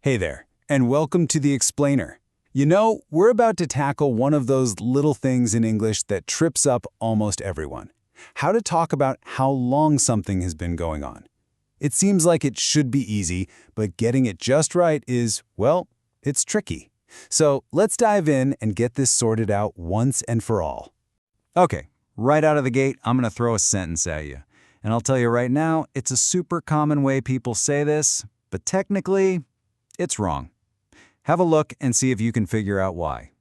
Hey there, and welcome to The Explainer. You know, we're about to tackle one of those little things in English that trips up almost everyone. How to talk about how long something has been going on. It seems like it should be easy, but getting it just right is, well, it's tricky. So let's dive in and get this sorted out once and for all. Okay, right out of the gate, I'm going to throw a sentence at you. And I'll tell you right now, it's a super common way people say this, but technically, it's wrong. Have a look and see if you can figure out why.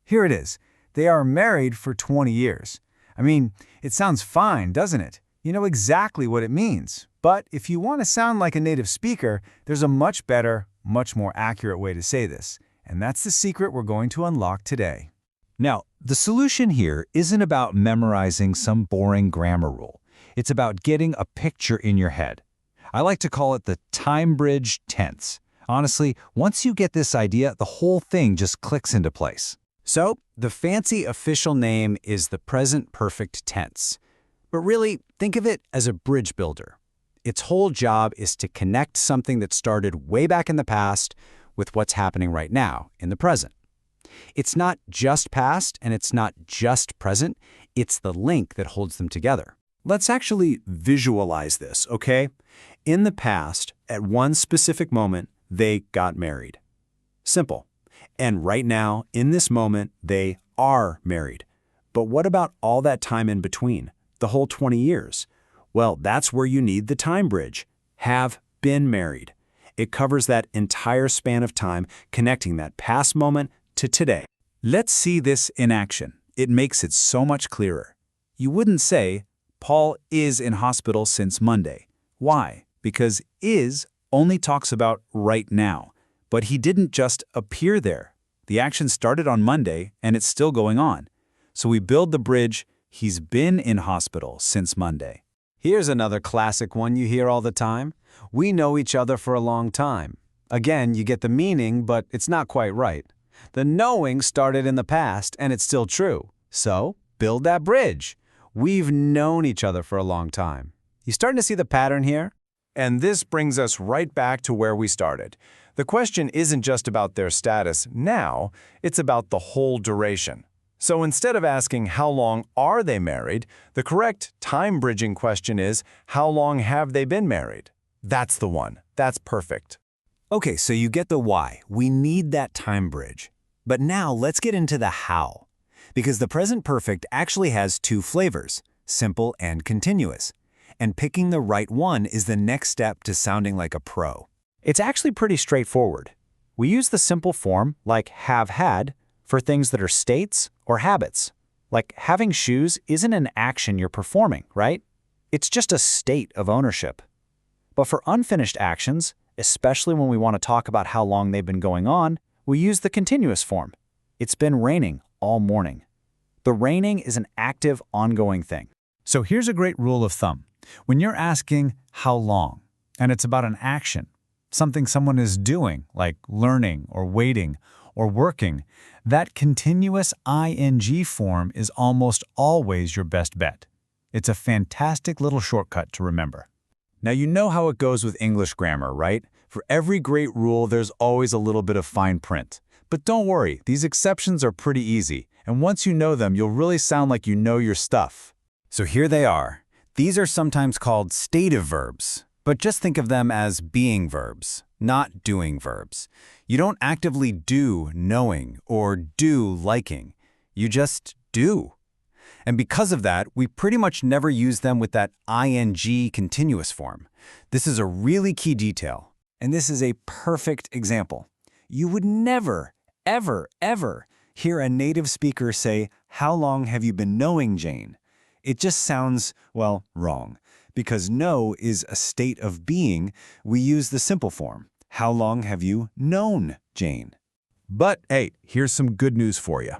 Here it is. They are married for 20 years. I mean, it sounds fine, doesn't it? You know exactly what it means. But if you want to sound like a native speaker, there's a much better, much more accurate way to say this. And that's the secret we're going to unlock today. Now, the solution here isn't about memorizing some boring grammar rule. It's about getting a picture in your head. I like to call it the time bridge tense. Honestly, once you get this idea, the whole thing just clicks into place. So, the fancy official name is the present perfect tense. But really, think of it as a bridge builder. Its whole job is to connect something that started way back in the past with what's happening right now, in the present. It's not just past and it's not just present, it's the link that holds them together. Let's actually visualize this, okay? In the past, at one specific moment, they got married. Simple. And right now, in this moment, they are married. But what about all that time in between, the whole 20 years? Well, that's where you need the time bridge. Have been married. It covers that entire span of time, connecting that past moment to today. Let's see this in action. It makes it so much clearer. You wouldn't say, Paul is in hospital since Monday. Why? Because is only talks about right now. But he didn't just appear there. The action started on Monday, and it's still going on. So we build the bridge, he's been in hospital since Monday. Here's another classic one you hear all the time. We know each other for a long time. Again, you get the meaning, but it's not quite right. The knowing started in the past, and it's still true. So, build that bridge. We've known each other for a long time. You starting to see the pattern here? And this brings us right back to where we started. The question isn't just about their status now, it's about the whole duration. So instead of asking how long are they married, the correct time-bridging question is how long have they been married? That's the one. That's perfect. Okay, so you get the why. We need that time bridge. But now let's get into the how. Because the present perfect actually has two flavors, simple and continuous. And picking the right one is the next step to sounding like a pro. It's actually pretty straightforward. We use the simple form, like have had, for things that are states or habits. Like having shoes isn't an action you're performing, right? It's just a state of ownership. But for unfinished actions, especially when we want to talk about how long they've been going on, we use the continuous form. It's been raining all morning. The raining is an active, ongoing thing. So here's a great rule of thumb. When you're asking how long, and it's about an action, something someone is doing, like learning or waiting or working, that continuous ing form is almost always your best bet. It's a fantastic little shortcut to remember. Now you know how it goes with English grammar, right? For every great rule, there's always a little bit of fine print. But don't worry, these exceptions are pretty easy, and once you know them, you'll really sound like you know your stuff. So here they are. These are sometimes called stative verbs, but just think of them as being verbs, not doing verbs. You don't actively do knowing or do liking. You just do. And because of that, we pretty much never use them with that ing continuous form. This is a really key detail, and this is a perfect example. You would never, ever, ever hear a native speaker say, "How long have you been knowing Jane?" It just sounds, well, wrong. Because know is a state of being, we use the simple form. How long have you known Jane? But hey, here's some good news for you.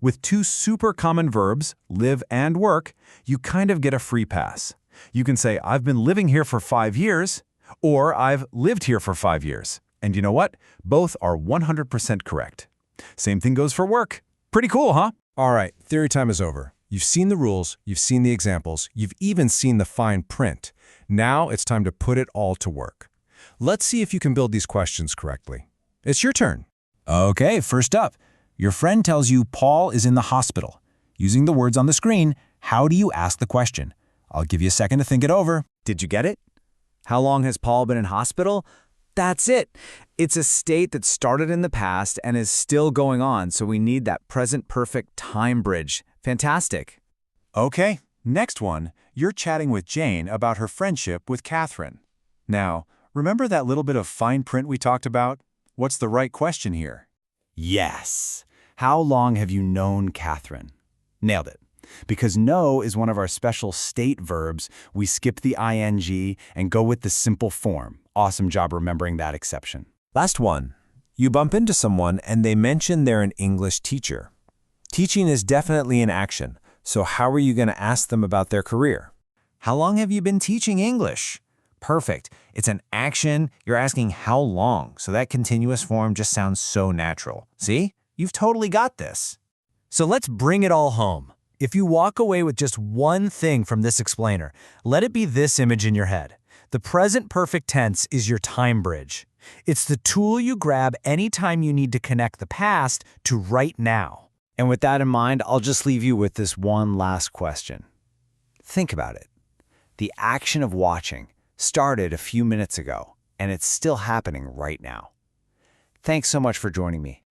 With two super common verbs, live and work, you kind of get a free pass. You can say, I've been living here for 5 years, or I've lived here for 5 years. And you know what? Both are 100% correct. Same thing goes for work. Pretty cool, huh? All right, theory time is over. You've seen the rules, you've seen the examples, you've even seen the fine print. Now it's time to put it all to work. Let's see if you can build these questions correctly. It's your turn. Okay, first up. Your friend tells you Paul is in the hospital. Using the words on the screen, how do you ask the question? I'll give you a second to think it over. Did you get it? How long has Paul been in hospital? That's it. It's a state that started in the past and is still going on, so we need that present perfect time bridge. Fantastic. Okay, next one. You're chatting with Jane about her friendship with Catherine. Now, remember that little bit of fine print we talked about? What's the right question here? Yes. How long have you known Catherine? Nailed it. Because know is one of our special state verbs, we skip the ing and go with the simple form. Awesome job remembering that exception. Last one. You bump into someone and they mention they're an English teacher. Teaching is definitely an action, so how are you going to ask them about their career? How long have you been teaching English? Perfect. It's an action. You're asking how long, so that continuous form just sounds so natural. See? You've totally got this. So let's bring it all home. If you walk away with just one thing from this explainer, let it be this image in your head. The present perfect tense is your time bridge. It's the tool you grab anytime you need to connect the past to right now. And with that in mind, I'll just leave you with this one last question. Think about it. The action of watching started a few minutes ago, and it's still happening right now. Thanks so much for joining me.